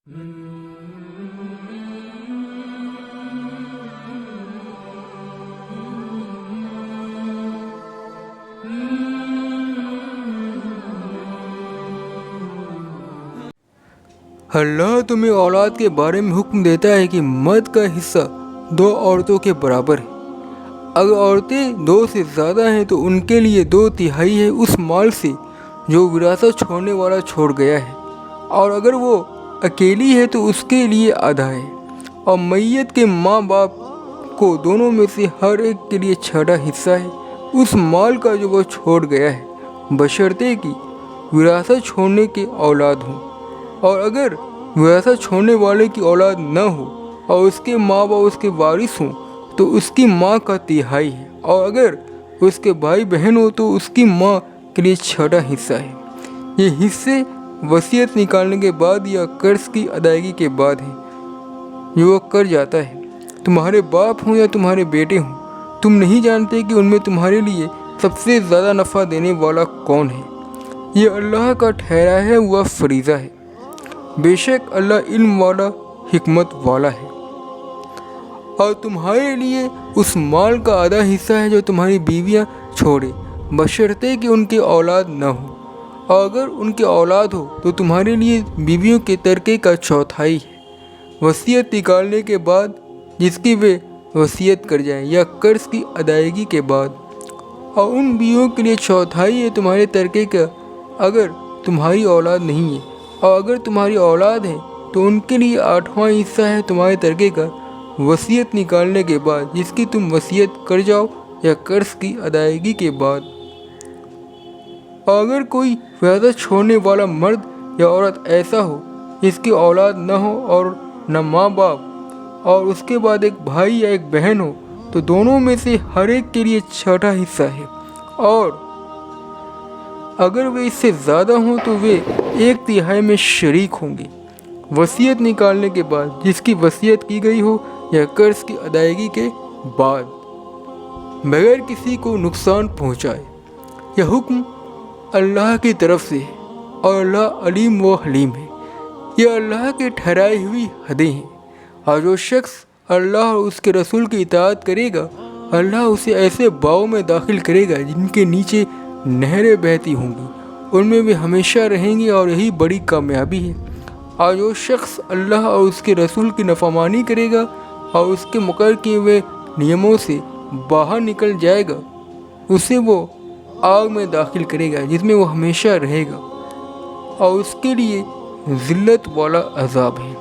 अल्लाह तुम्हें औलाद के बारे में हुक्म देता है कि मर्द का हिस्सा 2 औरतों के बराबर है। अगर औरतें 2 से ज़्यादा हैं तो उनके लिए 2/3 है उस माल से जो विरासत छोड़ने वाला छोड़ गया है, और अगर वो अकेली है तो उसके लिए आधा है। और मैयत के माँ बाप को दोनों में से हर एक के लिए 1/6 हिस्सा है उस माल का जो वो छोड़ गया है, बशर्ते कि विरासत छोड़ने के औलाद हों। और अगर विरासत छोड़ने वाले की औलाद न हो और उसके माँ बाप उसके वारिस हों तो उसकी माँ का 1/3 है, और अगर उसके भाई बहन हो तो उसकी माँ के लिए 1/6 हिस्सा है। ये हिस्से वसीयत निकालने के बाद या कर्ज की अदायगी के बाद है जो वो कर जाता है। तुम्हारे बाप हों या तुम्हारे बेटे हों, तुम नहीं जानते कि उनमें तुम्हारे लिए सबसे ज़्यादा नफ़ा देने वाला कौन है। ये अल्लाह का ठहराया है हुआ फरीज़ा है। बेशक अल्लाह इल्म वाला हिकमत वाला है। और तुम्हारे लिए उस माल का आधा हिस्सा है जो तुम्हारी बीवियां छोड़े, बशर्ते कि उनके औलाद न हो। और अगर उनके औलाद हो तो तुम्हारे लिए बीवियों के तरके का 1/4 है वसीयत निकालने के बाद, जिसकी वे वसीयत कर जाएं, या कर्ज की अदायगी के बाद। और उन बीवियों के लिए 1/4 है तुम्हारे तरके का अगर तुम्हारी औलाद नहीं है, और अगर तुम्हारी औलाद है तो उनके लिए 8वां हिस्सा है तुम्हारे तरके का वसीयत निकालने के बाद, जिसकी तुम वसीयत कर जाओ या कर्ज की अदायगी के बाद। और अगर कोई विरासत छोड़ने वाला मर्द या औरत ऐसा हो जिसकी औलाद न हो और न माँ बाप, और उसके बाद एक भाई या एक बहन हो, तो दोनों में से हर एक के लिए 1/6 हिस्सा है। और अगर वे इससे ज़्यादा हों तो वे 1/3 में शरीक होंगे वसीयत निकालने के बाद, जिसकी वसीयत की गई हो या कर्ज की अदायगी के बाद, बगैर किसी को नुकसान पहुंचाए। यह हुक्म अल्लाह की तरफ से है और अल्लाह अलीम व हलीम है। यह अल्लाह की ठहराई हुई हदें हैं, और जो शख्स अल्लाह और उसके रसूल की इताअत करेगा, अल्लाह उसे ऐसे बागों में दाखिल करेगा जिनके नीचे नहरें बहती होंगी, उनमें वे हमेशा रहेंगे, और यही बड़ी कामयाबी है। और जो शख्स अल्लाह और उसके रसूल की नाफरमानी करेगा और उसके मुकर्रर किए हुए नियमों से बाहर निकल जाएगा, उसे वो आग में दाखिल करेगा जिसमें वो हमेशा रहेगा, और उसके लिए ज़िल्लत वाला अज़ाब है।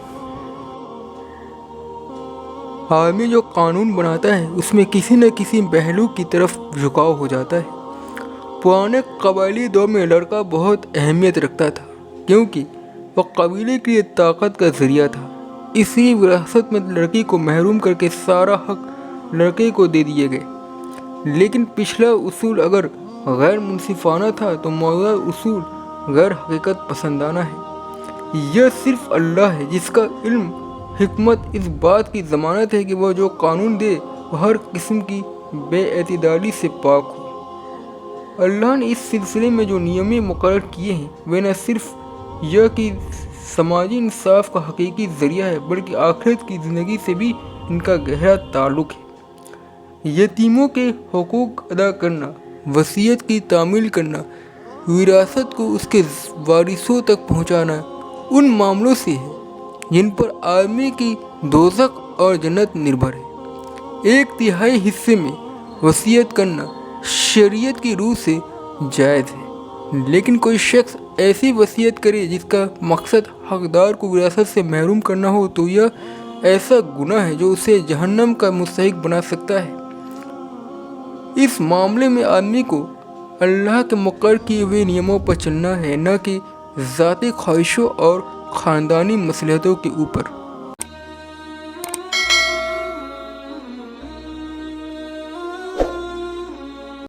आदमी जो कानून बनाता है उसमें किसी न किसी पहलू की तरफ झुकाव हो जाता है। पुराने कबायली दौर में लड़का बहुत अहमियत रखता था, क्योंकि वह कबीले के लिए ताकत का ज़रिया था। इसी विरासत में लड़की को महरूम करके सारा हक लड़के को दे दिए गए। लेकिन पिछला उसूल अगर गैर मुनसिफाना था तो मौजूदा उसूल गैर हकीकत पसंदाना है। यह सिर्फ अल्लाह है जिसका इल्म हिकमत इस बात की ज़मानत है कि वह जो कानून दे वह हर किस्म की बेएतिदाली से पाक हो। अल्लाह ने इस सिलसिले में जो नियम मुकर्रर किए हैं वे न सिर्फ यह कि समाजी इंसाफ का हकीकी ज़रिया है, बल्कि आखिरत की ज़िंदगी से भी इनका गहरा ताल्लुक़ है। यतीमों के हुकूक अदा करना, वसीयत की तामील करना, विरासत को उसके वारिसों तक पहुँचाना उन मामलों से है जिन पर आदमी की दोज़ख और जन्नत निर्भर है। 1/3 हिस्से में वसीयत करना शरीयत की रूह से जायज़ है, लेकिन कोई शख्स ऐसी वसीयत करे जिसका मकसद हकदार को विरासत से महरूम करना हो तो यह ऐसा गुनाह है जो उसे जहन्नम का मुस्तहिक बना सकता है। इस मामले में आदमी को अल्लाह के मुकर्रर किए हुए नियमों पर चलना है, न कि ज़ाती ख्वाहिशों और ख़ानदानी मसलहतों के ऊपर।